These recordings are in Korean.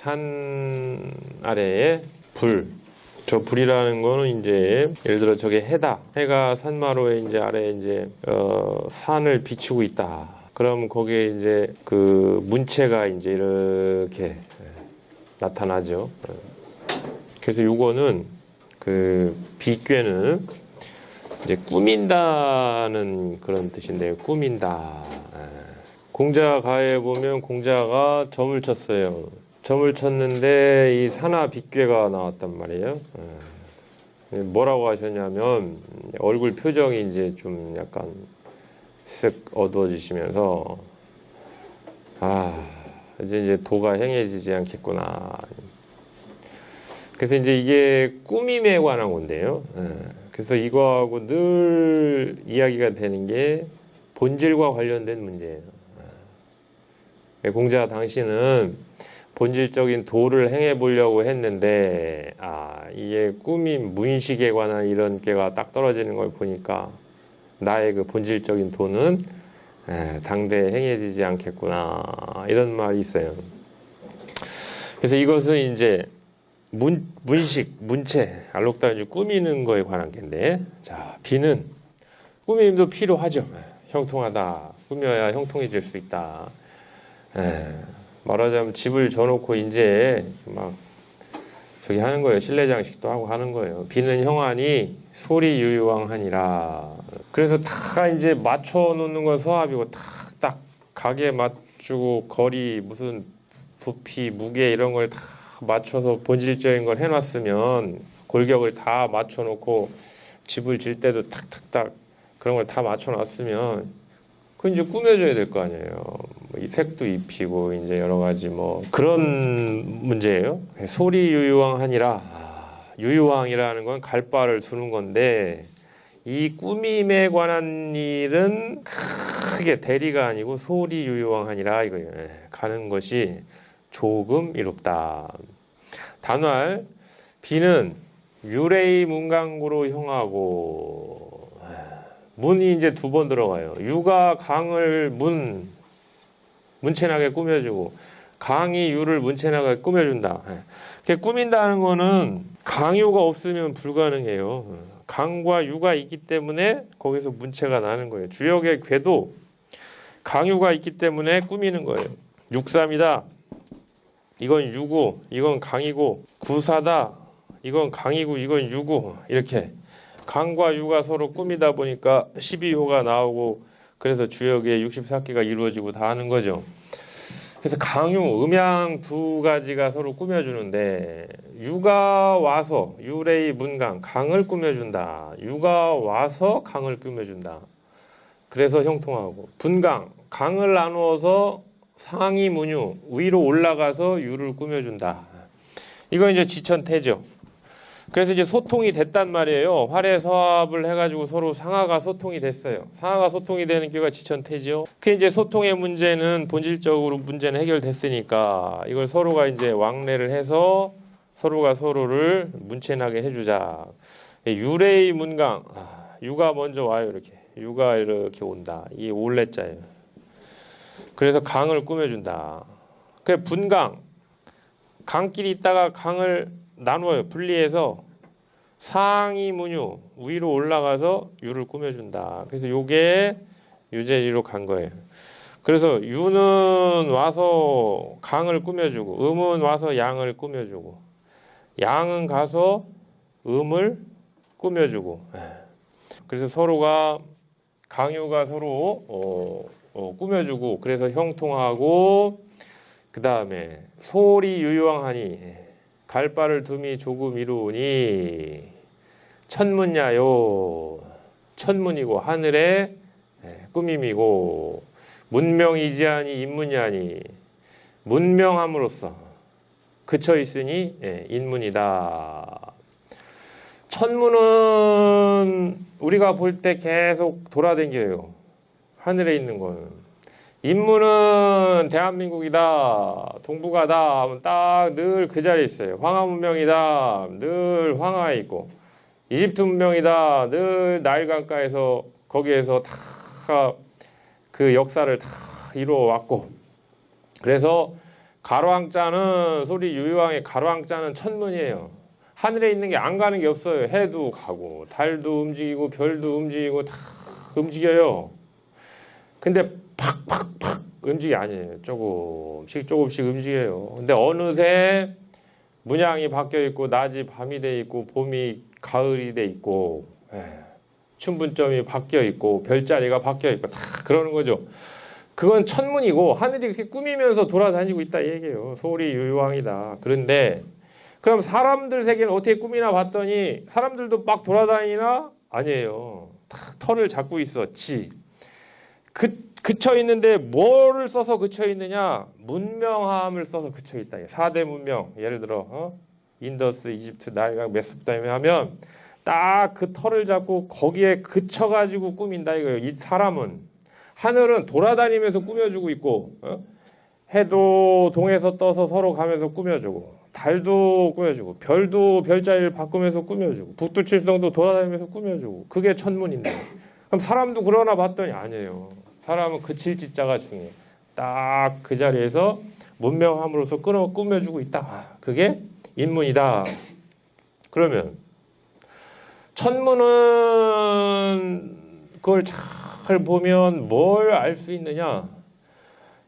산 아래에 불. 저 불이라는 거는 이제 예를 들어 저게 해다. 해가 산마루에 이제 아래에 이제 산을 비추고 있다. 그럼 거기에 이제 그 문체가 이제 이렇게 나타나죠. 그래서 요거는 그 비괴는 이제 꾸민다는 그런 뜻인데요. 꾸민다. 공자가에 보면 공자가 점을 쳤어요. 점을 쳤는데 이 산하 빗괴가 나왔단 말이에요. 뭐라고 하셨냐면 얼굴 표정이 이제 좀 약간 쓱 어두워지시면서 이제 도가 행해지지 않겠구나. 그래서 이제 이게 꾸밈에 관한 건데요. 그래서 이거하고 늘 이야기가 되는 게 본질과 관련된 문제예요. 공자 당시는 본질적인 도를 행해 보려고 했는데 이게 꾸밈 문식에 관한 이런 게가 딱 떨어지는 걸 보니까 나의 그 본질적인 도는 당대에 행해지지 않겠구나 이런 말이 있어요. 그래서 이것은 이제 문식, 문체, 알록달록 꾸미는 거에 관한 게인데, 자, 비는 꾸밈도 필요하죠. 형통하다. 꾸며야 형통해질 수 있다. 말하자면 집을 져놓고 이제 막 저기 하는 거예요. 실내 장식도 하고 하는 거예요. 비는 형하니 소리 유유왕하니라. 그래서 다 이제 맞춰 놓는 건 서합이고 딱 가게 맞추고 거리 무슨 부피 무게 이런 걸 다 맞춰서 본질적인 걸 해놨으면 골격을 다 맞춰놓고 집을 질 때도 탁탁탁 그런 걸 다 맞춰놨으면 그 이제 꾸며줘야 될 거 아니에요. 이 색도 입히고 이제 여러 가지 뭐 그런 문제예요. 소리 유유왕하니라. 유유왕이라는 건 갈 바를 두는 건데 이 꾸밈에 관한 일은 크게 대리가 아니고 소리 유유왕하니라 이거예요. 가는 것이 조금 이롭다. 단왈 비는 유레이 문강구로 형하고 문이 이제 두 번 들어가요. 유가 강을 문체나게 꾸며주고 강이 유를 문체나게 꾸며준다. 꾸민다는 거는 강유가 없으면 불가능해요. 강과 유가 있기 때문에 거기서 문체가 나는 거예요. 주역의 궤도 강유가 있기 때문에 꾸미는 거예요. 육삼이다. 이건 유고 이건 강이고 구사다. 이건 강이고 이건 유고 이렇게 강과 유가 서로 꾸미다 보니까 12호가 나오고 그래서 주역의 64개가 이루어지고 다 하는 거죠. 그래서 강유, 음양 두 가지가 서로 꾸며주는데 유가 와서 유레이 문강 강을 꾸며준다. 유가 와서 강을 꾸며준다. 그래서 형통하고 분강 강을 나누어서 상이 문유 위로 올라가서 유를 꾸며준다. 이건 이제 지천태죠. 그래서 이제 소통이 됐단 말이에요. 활해서합을 해가지고 서로 상하가 소통이 됐어요. 상하가 소통이 되는 게가 지천태죠. 그 이제 소통의 문제는 본질적으로 문제는 해결됐으니까 이걸 서로가 이제 왕래를 해서 서로가 서로를 문체나게 해주자. 유레이 문강 유가 먼저 와요. 이렇게 유가 이렇게 온다. 이게 올레자예요. 그래서 강을 꾸며준다. 그 분강 강끼리 있다가 강을 나누어요. 분리해서 상이 문유 위로 올라가서 유를 꾸며준다. 그래서 요게 유제리로 간 거예요. 그래서 유는 와서 강을 꾸며주고 음은 와서 양을 꾸며주고 양은 가서 음을 꾸며주고 그래서 서로가 강유가 서로 꾸며주고 그래서 형통하고 그 다음에 소리 유유왕하니 갈 바를 둠이 조금 이루니 천문야요 천문이고 하늘의 꾸밈이고 문명이지하니 인문야니 문명함으로써 그쳐 있으니 인문이다. 천문은 우리가 볼 때 계속 돌아다녀요. 하늘에 있는 거는. 인문은 대한민국이다, 동북아다 하면 딱 늘 그 자리에 있어요. 황하 문명이다, 늘 황하에 있고, 이집트 문명이다, 늘 나일 강가에서 거기에서 다 그 역사를 다 이루어 왔고, 그래서 가로왕자는 소리 유유왕의 가로왕자는 천문이에요. 하늘에 있는 게 안 가는 게 없어요. 해도 가고 달도 움직이고 별도 움직이고 다 움직여요. 근데 팍팍팍 움직이 아니에요. 조금씩 조금씩 움직여요. 근데 어느새 문양이 바뀌어 있고 낮이 밤이 돼 있고 봄이 가을이 돼 있고 춘분점이 바뀌어 있고 별자리가 바뀌어 있고 다 그러는 거죠. 그건 천문이고 하늘이 그렇게 꾸미면서 돌아다니고 있다 이 얘기예요. 소리 유유왕이다. 그런데 그럼 사람들 세계는 어떻게 꾸미나 봤더니 사람들도 막 돌아다니나? 아니에요. 딱 털을 잡고 있어. 그쳐 있는데 뭐를 써서 그쳐 있느냐? 문명함을 써서 그쳐 있다. 4대 문명. 예를 들어 인더스, 이집트, 나일강, 메소포타미아 하면 딱 그 털을 잡고 거기에 그쳐 가지고 꾸민다 이거예요. 이 사람은 하늘은 돌아다니면서 꾸며주고 있고 해도 동에서 떠서 서로 가면서 꾸며주고 달도 꾸며주고 별도 별자리를 바꾸면서 꾸며주고 북두칠성도 돌아다니면서 꾸며주고 그게 천문인데 그럼 사람도 그러나 봤더니 아니에요. 사람은 그칠 지자가 중요해. 딱 그 자리에서 문명함으로써 꾸며주고 있다. 그게 인문이다. 그러면 천문은 그걸 잘 보면 뭘 알 수 있느냐?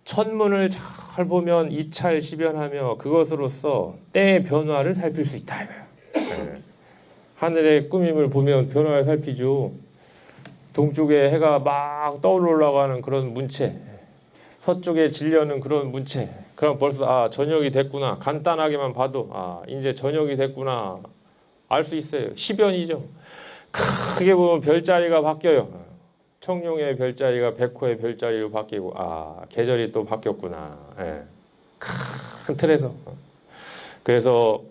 천문을 잘 보면 이찰시변하며 그것으로서 때의 변화를 살필 수 있다 이거야. 하늘의 꾸밈을 보면 변화를 살피죠. 동쪽에 해가 막 떠올라 올라가는 그런 문체, 서쪽에 질려는 그런 문체. 그럼 벌써 저녁이 됐구나. 간단하게만 봐도 이제 저녁이 됐구나 알 수 있어요. 시변이죠. 크게 보면 별자리가 바뀌어요. 청룡의 별자리가 백호의 별자리로 바뀌고 계절이 또 바뀌었구나. 큰 틀에서. 그래서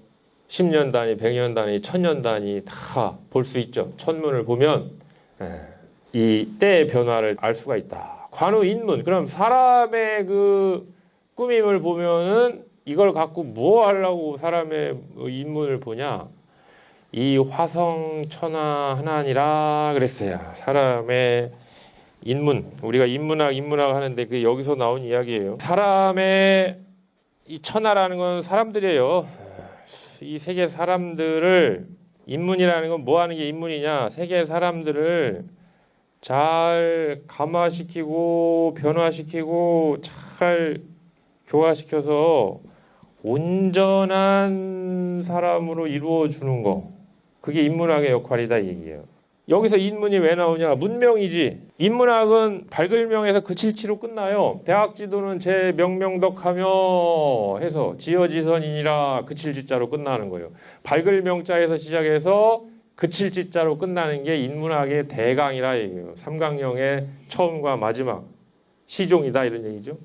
10년 단위, 100년 단위, 1000년 단위 다 볼 수 있죠. 천문을 보면 이 때의 변화를 알 수가 있다. 관우인문. 그럼 사람의 그 꾸밈을 보면은 이걸 갖고 뭐 하려고 사람의 인문을 보냐? 이 화성 천하 하나니라 그랬어요. 사람의 인문. 우리가 인문학 하는데 그 여기서 나온 이야기예요. 사람의 이 천하라는 건 사람들이에요. 이 세계 사람들을 인문이라는 건 뭐 하는 게 인문이냐? 세계 사람들을 잘 감화시키고 변화시키고 잘 교화시켜서 온전한 사람으로 이루어 주는 거. 그게 인문학의 역할이다 이 얘기예요. 여기서 인문이 왜 나오냐? 문명이지. 인문학은 발글명에서 그칠치로 끝나요. 대학 지도는 제 명명덕하며 해서 지어지선이니라 그칠지자로 끝나는 거예요. 발글명자에서 시작해서 그칠지자로 끝나는 게 인문학의 대강이라 얘기예요. 삼강령의 처음과 마지막 시종이다 이런 얘기죠.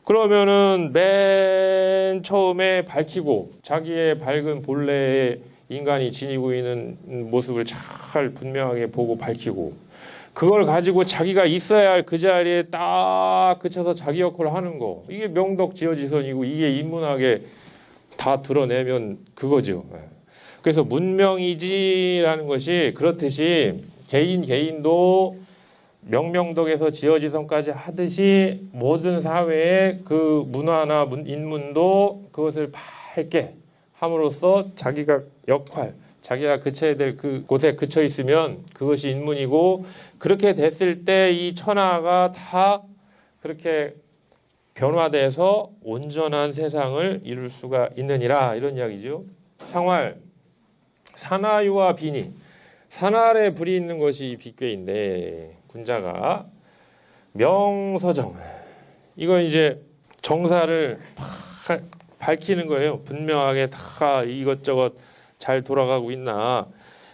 그러면은 맨 처음에 밝히고 자기의 밝은 본래의 인간이 지니고 있는 모습을 잘 분명하게 보고 밝히고 그걸 가지고 자기가 있어야 할 그 자리에 딱 그쳐서 자기 역할을 하는 거. 이게 명덕지어지선이고 이게 인문학에 다 드러내면 그거죠. 그래서 문명이지라는 것이 그렇듯이 개인도 명명덕에서 지어지선까지 하듯이 모든 사회의 그 문화나 인문도 그것을 밝게 함으로써 자기가 역할, 자기가 그쳐야 될 그 곳에 그쳐 있으면 그것이 인문이고 그렇게 됐을 때 이 천하가 다 그렇게 변화돼서 온전한 세상을 이룰 수가 있느니라 이런 이야기죠. 상활, 산하유와 비니. 산활에 불이 있는 것이 비괴인데 군자가 명서정. 이건 이제 정사를 밝히는 거예요. 분명하게 다 이것저것 잘 돌아가고 있나.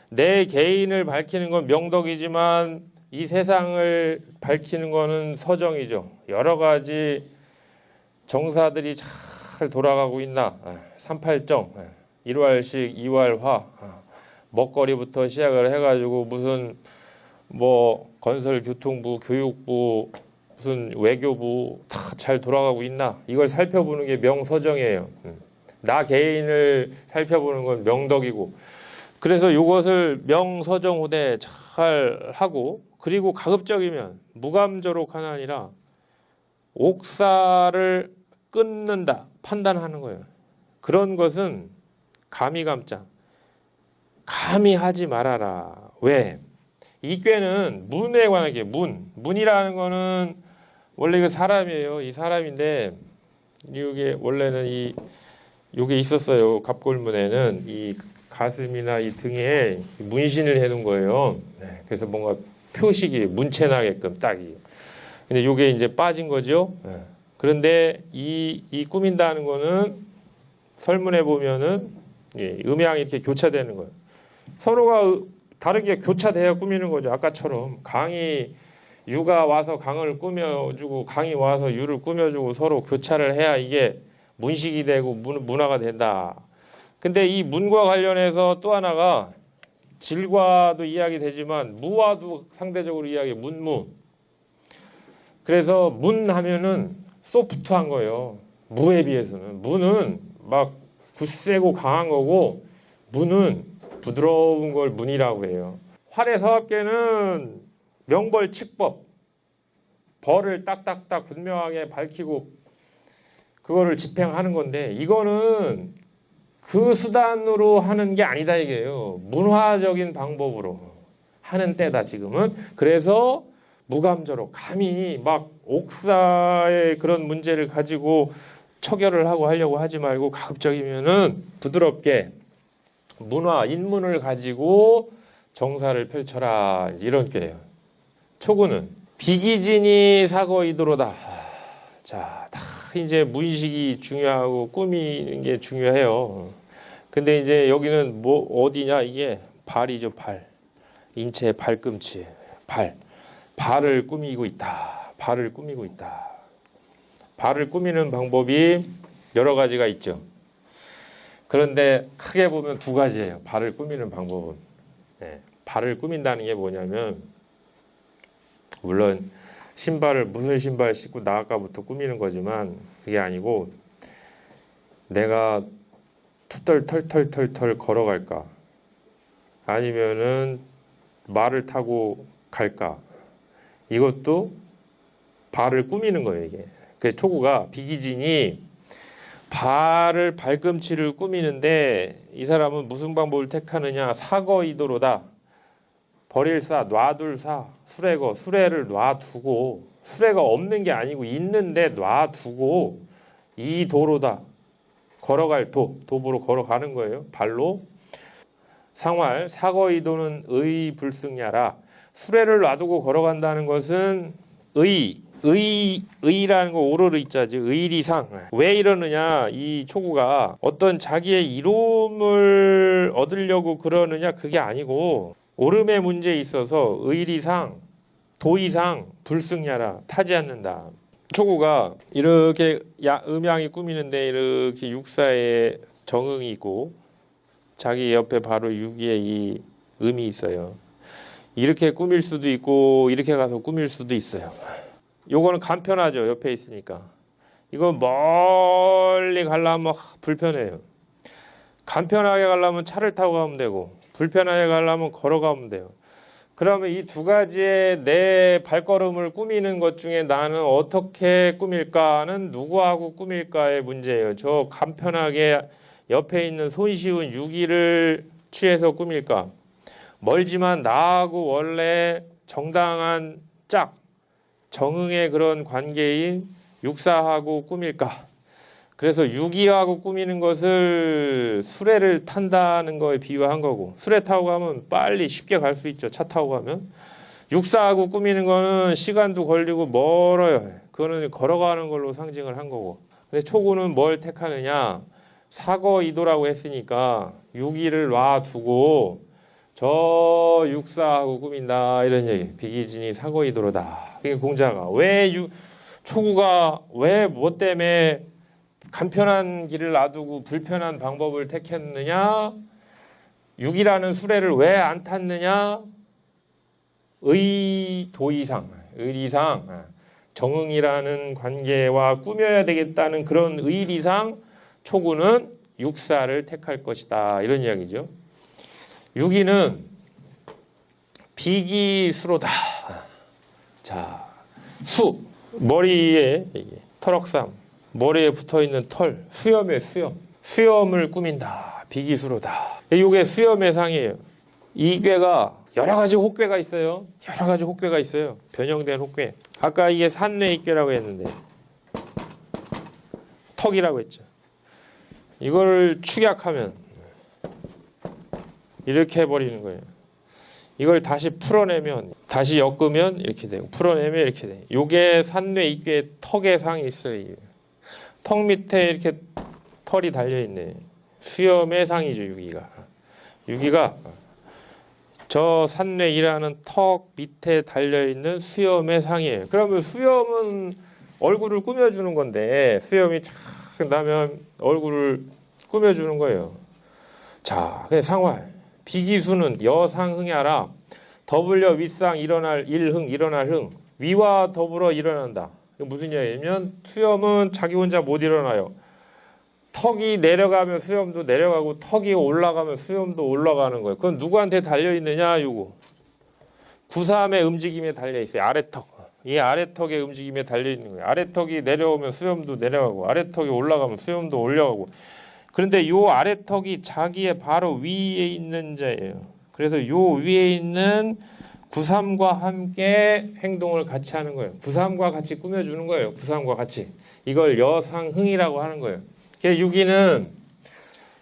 내 개인을 밝히는 건 명덕이지만 이 세상을 밝히는 거는 서정이죠. 여러 가지 정사들이 잘 돌아가고 있나. 38정, 1활식, 2활화, 먹거리부터 시작을 해가지고 무슨 뭐 건설교통부, 교육부, 무슨 외교부 다 잘 돌아가고 있나 이걸 살펴보는 게 명서정이에요. 나 개인을 살펴보는 건 명덕이고 그래서 이것을 명서정후대 잘 하고 그리고 가급적이면 무감조록하나 아니라 옥사를 끊는다, 판단하는 거예요. 그런 것은 감히 감자. 감히 하지 말아라. 왜? 이 꾀는 문에 관한 게 문이라는 거는 원래 이거 사람이에요. 이 사람인데 이게 원래는 요게 있었어요. 갑골문에는 이 가슴이나 이 등에 문신을 해둔 거예요. 네, 그래서 뭔가 표식이 문체나게끔 딱이. 근데 요게 이제 빠진 거죠. 네. 그런데 이 꾸민다는 거는 설문에 보면은 음양이 이렇게 교차되는 거예요. 서로가 다르게 교차돼야 꾸미는 거죠. 아까처럼 강이 유가 와서 강을 꾸며주고 강이 와서 유를 꾸며주고 서로 교차를 해야 이게 문식이 되고 문화가 된다. 근데 이 문과 관련해서 또 하나가 질과도 이야기 되지만 무와도 상대적으로 이야기 문무. 그래서 문 하면은 소프트한 거예요. 무에 비해서는. 무는 막 굳세고 강한 거고 무는 부드러운 걸 문이라고 해요. 활의 서합계는 명벌 칙법. 벌을 딱딱딱 분명하게 밝히고 그거를 집행하는 건데 이거는 그 수단으로 하는 게 아니다 이게요. 문화적인 방법으로 하는 때다 지금은. 그래서 무감저로 감히 막 옥사의 그런 문제를 가지고 처결을 하고 하려고 하지 말고 가급적이면은 부드럽게 문화, 인문을 가지고 정사를 펼쳐라 이런 게예요. 초구는 비기진이 사거이도로다. 자, 다 이제 문식이 중요하고 꾸미는 게 중요해요. 근데 이제 여기는 뭐 어디냐 이게 발이죠, 발. 인체의 발꿈치, 발. 발을 꾸미고 있다. 발을 꾸미고 있다. 발을 꾸미는 방법이 여러 가지가 있죠. 그런데 크게 보면 두 가지예요. 발을 꾸미는 방법은. 네. 발을 꾸민다는 게 뭐냐면 물론 신발을 무슨 신발 신고 나갈까부터 꾸미는 거지만 그게 아니고 내가 털털털털털 걸어갈까 아니면은 말을 타고 갈까 이것도 발을 꾸미는 거예요 이게. 그 초구가 비기진이 발을 발꿈치를 꾸미는데 이 사람은 무슨 방법을 택하느냐 사거이도로다. 버릴사 놔둘사 수레거 수레를 놔두고 수레가 없는 게 아니고 있는데 놔두고 이 도로다. 걸어갈 도보로 걸어가는 거예요. 발로. 상활 사거이도는 의불승야라. 수레를 놔두고 걸어간다는 것은 의라는 거 오로르 있자지 의리상. 왜 이러느냐 이 초구가 어떤 자기의 이로움을 얻으려고 그러느냐 그게 아니고 오름의 문제에 있어서 의리상 도의상 불승야라 타지 않는다. 초구가 이렇게 음양이 꾸미는데 이렇게 육사에 정응이 있고 자기 옆에 바로 유기에 이 음이 있어요. 이렇게 꾸밀 수도 있고 이렇게 가서 꾸밀 수도 있어요. 요거는 간편하죠. 옆에 있으니까. 이건 멀리 가려면 불편해요. 간편하게 가려면 차를 타고 가면 되고 불편하게 가려면 걸어가면 돼요. 그러면 이 두 가지의 내 발걸음을 꾸미는 것 중에 나는 어떻게 꾸밀까는 누구하고 꾸밀까의 문제예요. 저 간편하게 옆에 있는 손쉬운 유기를 취해서 꾸밀까? 멀지만 나하고 원래 정당한 정응의 그런 관계인 육사하고 꾸밀까? 그래서 유기하고 꾸미는 것을 수레를 탄다는 거에 비유한 거고 수레 타고 가면 빨리 쉽게 갈 수 있죠. 차 타고 가면. 육사하고 꾸미는 거는 시간도 걸리고 멀어요. 그거는 걸어가는 걸로 상징을 한 거고. 근데 초구는 뭘 택하느냐? 사거이도라고 했으니까 유기를 놔두고 저 육사하고 꾸민다 이런 얘기. 비기진이 사거이도로다. 이게 공자가 초구가 왜 뭐 때문에 간편한 길을 놔두고 불편한 방법을 택했느냐? 육이라는 수레를 왜 안 탔느냐? 의리상 정응이라는 관계와 꾸며야 되겠다는 그런 의리상 초구는 육사를 택할 것이다. 이런 이야기죠. 유기는 비기수로다. 자, 머리에 터럭삼 머리에 붙어있는 털, 수염이에요. 수염을 꾸민다. 비기수로다. 이게 수염의 상이에요. 이 꾀가 여러 가지 혹꾀가 있어요. 변형된 혹꾀. 아까 이게 산뇌익괴라고 했는데 턱이라고 했죠. 이걸 축약하면 이렇게 해버리는 거예요. 이걸 다시 풀어내면, 다시 엮으면 이렇게 되고, 풀어내면 이렇게 돼요. 요게 산뇌익괴 턱의 상이 있어요. 턱 밑에 이렇게 털이 달려있네. 수염의 상이죠, 유기가. 유기가 저 산뇌이라는 턱 밑에 달려있는 수염의 상이에요. 그러면 수염은 얼굴을 꾸며주는 건데, 수염이 착 나면 얼굴을 꾸며주는 거예요. 자, 그냥 상활. 비기수는 여상흥야라. 더불려 윗상 일어날 일흥 일어날 흥. 위와 더불어 일어난다. 이게 무슨 얘기냐면 수염은 자기 혼자 못 일어나요. 턱이 내려가면 수염도 내려가고 턱이 올라가면 수염도 올라가는 거예요. 그건 누구한테 달려있느냐? 요거. 구삼의 움직임에 달려있어요. 아래턱. 이 아래턱의 움직임에 달려있는 거예요. 아래턱이 내려오면 수염도 내려가고 아래턱이 올라가면 수염도 올라가고. 그런데 요 아래턱이 자기의 바로 위에 있는 자예요. 그래서 요 위에 있는 구삼과 함께 행동을 같이 하는 거예요. 구삼과 같이 꾸며주는 거예요. 구삼과 같이. 이걸 여상흥이라고 하는 거예요. 유기는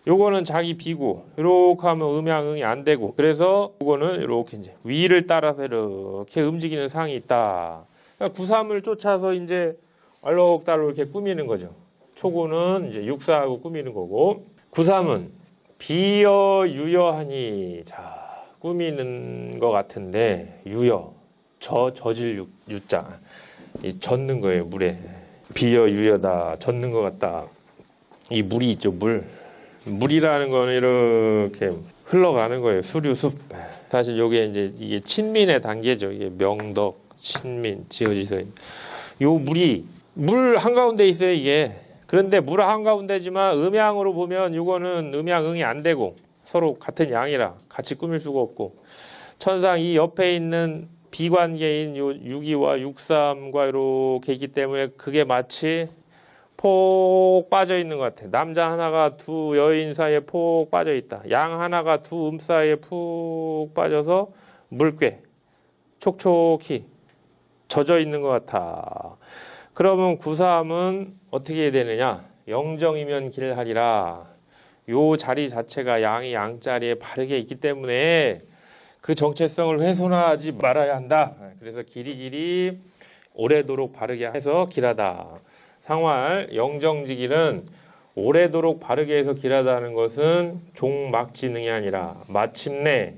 요거는 자기 비고 이렇게 하면 음양응이 안 되고, 그래서 요거는 이렇게 이제 위를 따라서 이렇게 움직이는 상이 있다. 그러니까 구삼을 쫓아서 이제 알록달록 이렇게 꾸미는 거죠. 초구는 이제 육사하고 꾸미는 거고, 구삼은 비여 유여하니, 자 꾸미는 거 같은데 유여, 젖을 유자, 이 젖는 거예요. 물에 비여 유여다, 젖는 거 같다. 이 물이 있죠, 물이라는 거는 이렇게 흘러가는 거예요. 수류숲. 사실 요게 이제 이게 친민의 단계죠. 이게 명덕, 친민, 지어지서 요 물이 물 한가운데 있어요, 이게. 그런데 물 한가운데지만 음양으로 보면 요거는 음양응이 안 되고 서로 같은 양이라 같이 꾸밀 수가 없고, 천상 이 옆에 있는 비관계인 요 육이와 육삼과 이렇게 있기 때문에 그게 마치 폭 빠져 있는 것 같아. 남자 하나가 두 여인 사이에 폭 빠져 있다. 양 하나가 두 사이에 푹 빠져서 물꽤 촉촉히 젖어 있는 것 같아. 그러면 구삼은 어떻게 해야 되느냐? 영정이면 길하리라. 요 자리 자체가 양이 양자리에 바르게 있기 때문에 그 정체성을 훼손하지 말아야 한다. 그래서 길이 오래도록 바르게 해서 길하다. 상활 영정지기는 오래도록 바르게 해서 길하다는 것은 종막지능이 아니라 마침내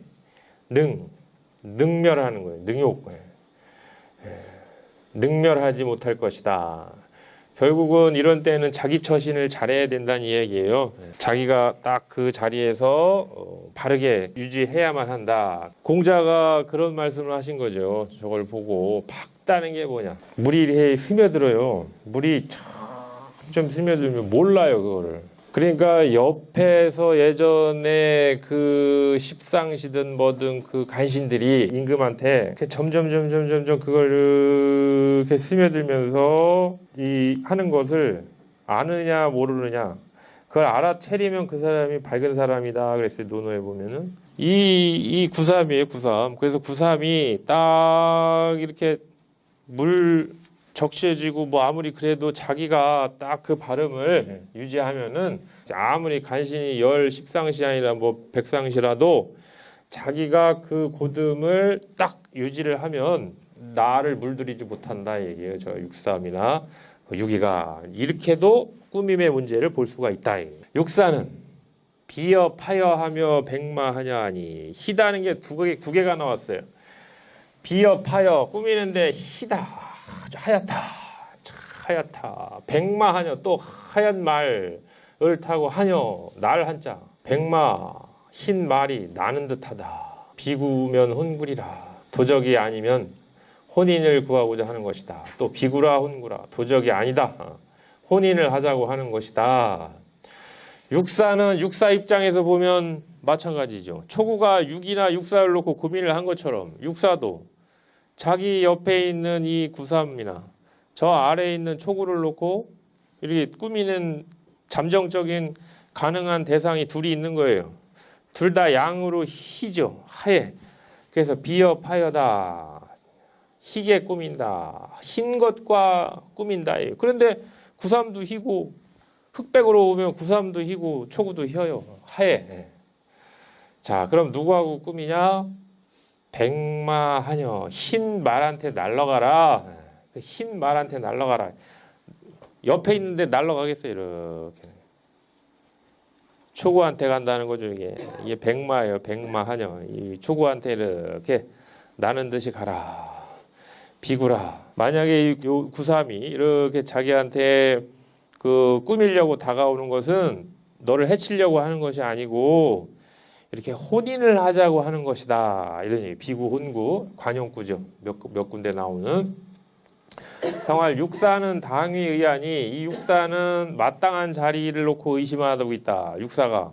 능멸하는 거예요. 능욕. 능멸하지 못할 것이다. 결국은 이런 때는 자기 처신을 잘해야 된다는 이야기예요. 자기가 딱 그 자리에서 바르게 유지해야만 한다. 공자가 그런 말씀을 하신 거죠. 저걸 보고 박다는 게 뭐냐. 물이 스며들어요. 물이 좀 스며들면 몰라요, 그거를. 그러니까 옆에서 예전에 그 십상시든 뭐든 그 간신들이 임금한테 점점 그걸 이렇게 스며들면서 이 하는 것을 아느냐 모르느냐, 그걸 알아채리면 그 사람이 밝은 사람이다 그랬어요. 논어에 보면은 이 구삼이에요, 구삼. 그래서 구삼이 딱 이렇게 물 적셔지고 뭐 아무리 그래도 자기가 딱 그 발음을 유지하면은 아무리 간신히 열 십상시 아니라 뭐 백상시라도 자기가 그 고듬을 딱 유지를 하면 나를 물들이지 못한다 얘기예요. 저 육삼이나 유기가 이렇게도 꾸밈의 문제를 볼 수가 있다. 육사는 비여 파여하며 백마하냐 하니, 희다는 게 두 개가 나왔어요. 비여 파여 꾸미는데 희다, 아주 하얗다. 백마하녀, 또 하얀 말을 타고 하녀, 날 한자. 백마, 흰 말이 나는 듯하다. 비구면 혼구리라. 도적이 아니면 혼인을 구하고자 하는 것이다. 또 비구라 혼구라. 도적이 아니다. 혼인을 하자고 하는 것이다. 육사는 육사 입장에서 보면 마찬가지죠. 초구가 육이나 육사를 놓고 고민을 한 것처럼 육사도 자기 옆에 있는 이 구삼이나 저 아래에 있는 초구를 놓고 이렇게 꾸미는 잠정적인 가능한 대상이 둘이 있는 거예요. 둘 다 양으로 희죠. 하얘. 그래서 비협하여다. 희게 꾸민다. 흰 것과 꾸민다. 그런데 구삼도 희고 흑백으로 오면 구삼도 희고 초구도 혀요. 하얘. 자, 그럼 누구하고 꾸미냐? 백마하녀. 흰 말한테 날아가라. 흰 말한테 날아가라. 옆에 있는데 날아가겠어요. 이렇게. 초구한테 간다는 거죠. 이게 백마예요. 백마하녀. 이 초구한테 이렇게 나는 듯이 가라. 비구라. 만약에 이 구삼이 이렇게 자기한테 그 꾸미려고 다가오는 것은 너를 해치려고 하는 것이 아니고 이렇게 혼인을 하자고 하는 것이다. 이런 얘기. 비구, 혼구, 관용구죠. 몇 군데 나오는. 상활 육사는 당위 의하니 이 육사는 마땅한 자리를 놓고 의심하고 있다. 육사가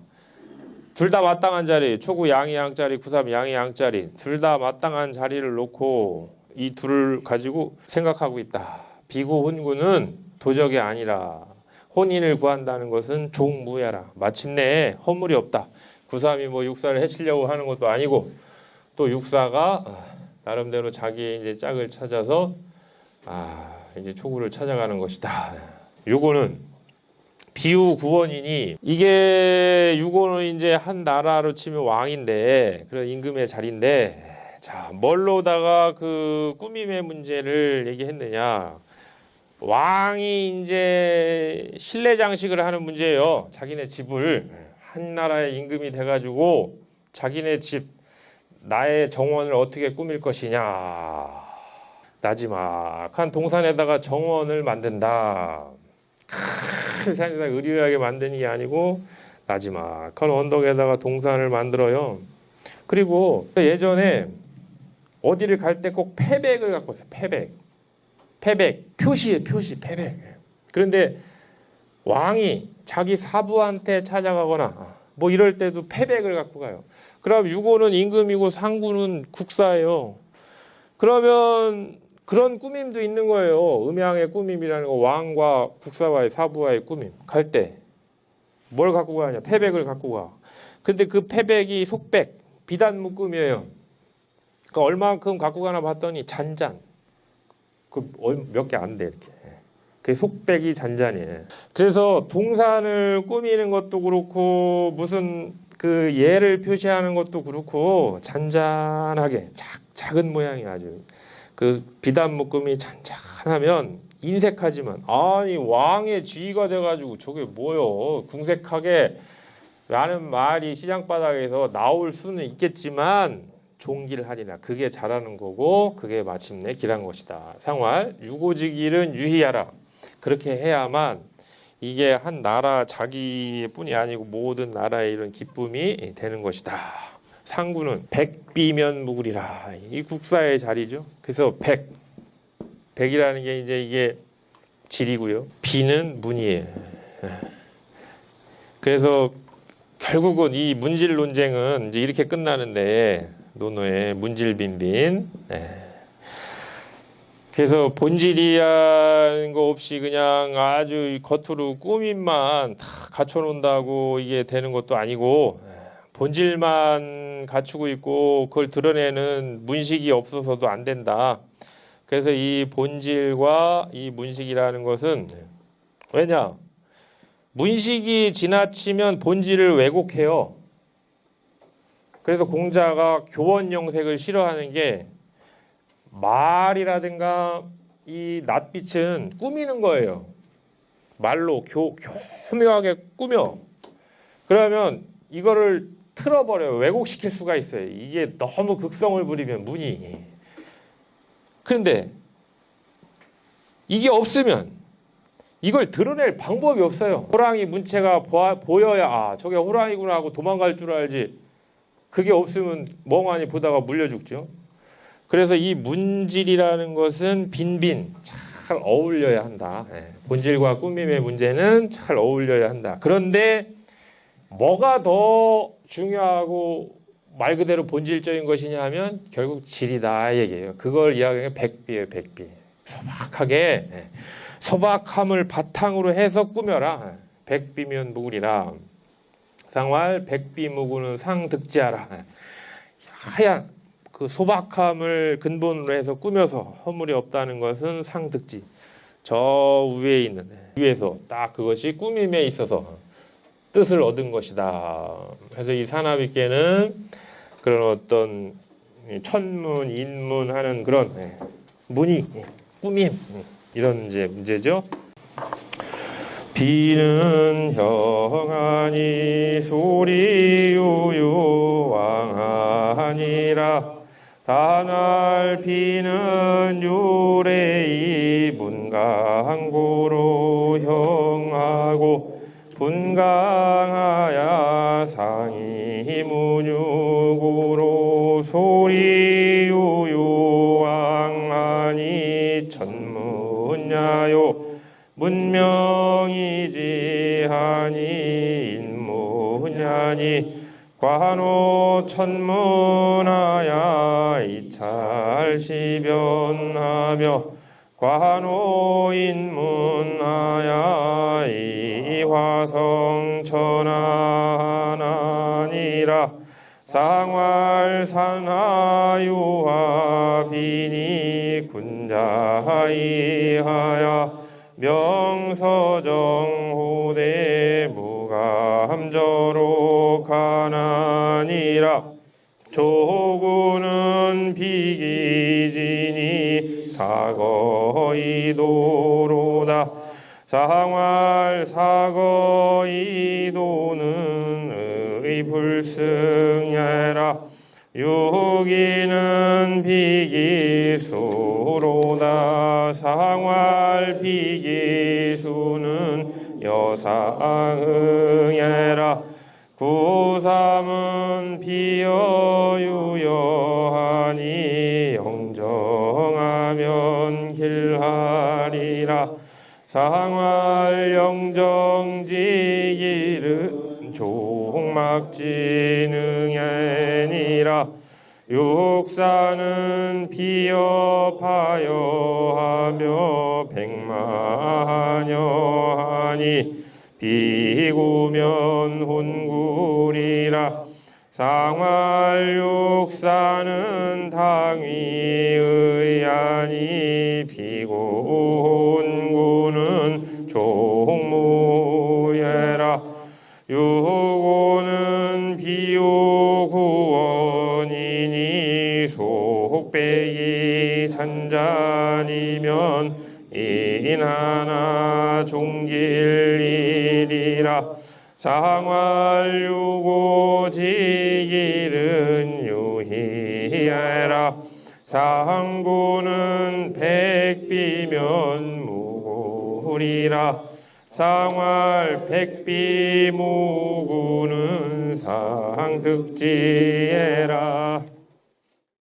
둘 다 마땅한 자리. 초구 양이 양짜리, 구삼 양이 양짜리. 둘 다 마땅한 자리를 놓고 이 둘을 가지고 생각하고 있다. 비구, 혼구는 도적이 아니라 혼인을 구한다는 것은 종무야라. 마침내 허물이 없다. 구삼이 뭐 육사를 해치려고 하는 것도 아니고 또 육사가 나름대로 자기의 이제 짝을 찾아서 이제 초구를 찾아가는 것이다. 요거는 비유 구원이니 이게 요거는 이제 한 나라로 치면 왕인데 그런 임금의 자리인데 자 뭘로다가 그 꾸밈의 문제를 얘기했느냐. 왕이 이제 실내 장식을 하는 문제예요. 자기네 집을 한 나라의 임금이 돼가지고 자기네 집 나의 정원을 어떻게 꾸밀 것이냐. 나지막한 동산에다가 정원을 만든다. 큰 산에다 의리하게 만드는 게 아니고 나지막한 언덕에다가 동산을 만들어요. 그리고 예전에 어디를 갈 때 꼭 패백을 갖고 왔어요. 패백. 표시에 표시 패백. 그런데 왕이 자기 사부한테 찾아가거나 뭐 이럴 때도 패백을 갖고 가요. 그럼 유고는 임금이고 상구는 국사예요. 그러면 그런 꾸밈도 있는 거예요. 음양의 꾸밈이라는 거. 왕과 국사와의 사부와의 꾸밈. 갈 때 뭘 갖고 가냐. 패백을 갖고 가. 근데 그 패백이 속백, 비단 묶음이에요. 그러니까 얼마만큼 갖고 가나 봤더니 잔잔. 그 몇 개 안 돼 이렇게. 그 속백이 잔잔해. 그래서 동산을 꾸미는 것도 그렇고 무슨 그 예를 표시하는 것도 그렇고 잔잔하게 작은 모양이 아주 그 비단 묶음이 잔잔하면 인색하지만 아니 왕의 지위가 돼가지고 저게 뭐요 궁색하게 라는 말이 시장바닥에서 나올 수는 있겠지만 종기를 하리라. 그게 잘하는 거고 그게 마침내 길한 것이다. 상활 유고직일은 유희하라. 그렇게 해야만 이게 한 나라 자기뿐이 아니고 모든 나라의 이런 기쁨이 되는 것이다. 상구는 백비면 무구리라. 이 국사의 자리죠. 그래서 백이라는 게 이제 이게 질이고요. 비는 문이에요. 그래서 결국은 이 문질 논쟁은 이제 이렇게 끝나는데 논어의 문질빈빈. 그래서 본질이라는 거 없이 그냥 아주 겉으로 꾸밈만 다 갖춰놓는다고 이게 되는 것도 아니고 본질만 갖추고 있고 그걸 드러내는 문식이 없어서도 안 된다. 그래서 이 본질과 이 문식이라는 것은 왜냐? 문식이 지나치면 본질을 왜곡해요. 그래서 공자가 교원영색을 싫어하는 게 말이라든가 이 낯빛은 꾸미는 거예요. 말로 교묘하게 꾸며. 그러면 이거를 틀어버려요. 왜곡시킬 수가 있어요. 이게 너무 극성을 부리면 문이. 그런데 이게 없으면 이걸 드러낼 방법이 없어요. 호랑이 문체가 보여야 저게 호랑이구나 하고 도망갈 줄 알지. 그게 없으면 멍하니 보다가 물려 죽죠. 그래서 이 문질이라는 것은 빈빈 잘 어울려야 한다. 본질과 꾸밈의 문제는 잘 어울려야 한다. 그런데 뭐가 더 중요하고 말 그대로 본질적인 것이냐 하면 결국 질이다 얘기예요. 그걸 이야기하는 백비예요. 백비. 소박하게 소박함을 바탕으로 해서 꾸며라. 백비면 무구리라. 상왈 백비무구는 상득지하라. 하얀 그 소박함을 근본으로 해서 꾸며서 허물이 없다는 것은 상득지. 저 위에 있는 위에서 딱 그것이 꾸밈에 있어서 뜻을 얻은 것이다. 그래서 이 사나비께는 그런 어떤 천문, 인문하는 그런 문의, 꾸밈 이런 이제 문제죠. 비는 형하니 소리유유왕하니라. 다날 비는 유래이 문강고로 형하고 분강하야 상이문유고로 소리유유왕하니 천문야요 문명이지 하니 인문야니 관호 천문하야 이찰시변하며 관호 인문하야 이화성천하나니라. 상활산하유하 비니 군자이하야 명서정호대 무감저로 가나니라. 조구는 비기지니 사거이도로다. 상활 사거이도는 의불승야라. 유기는 비기수로다. 상활 비기수는 여상응예라. 구삼은 비어유여하니 영정하면 길하리라. 상활 영정지기는 종막지능애니라. 육사는 비어파여하며 백마하여하니 비구면 혼구리라. 상활 육사는 당위의하니 비구혼구는 종무예라. 유고는 비유구원이니 속배기 잔잔이면 인하나 종길이리라. 상활 유고지길은 유희해라. 상구는 백비면 무구리라. 상활 백비무구는 상득지해라.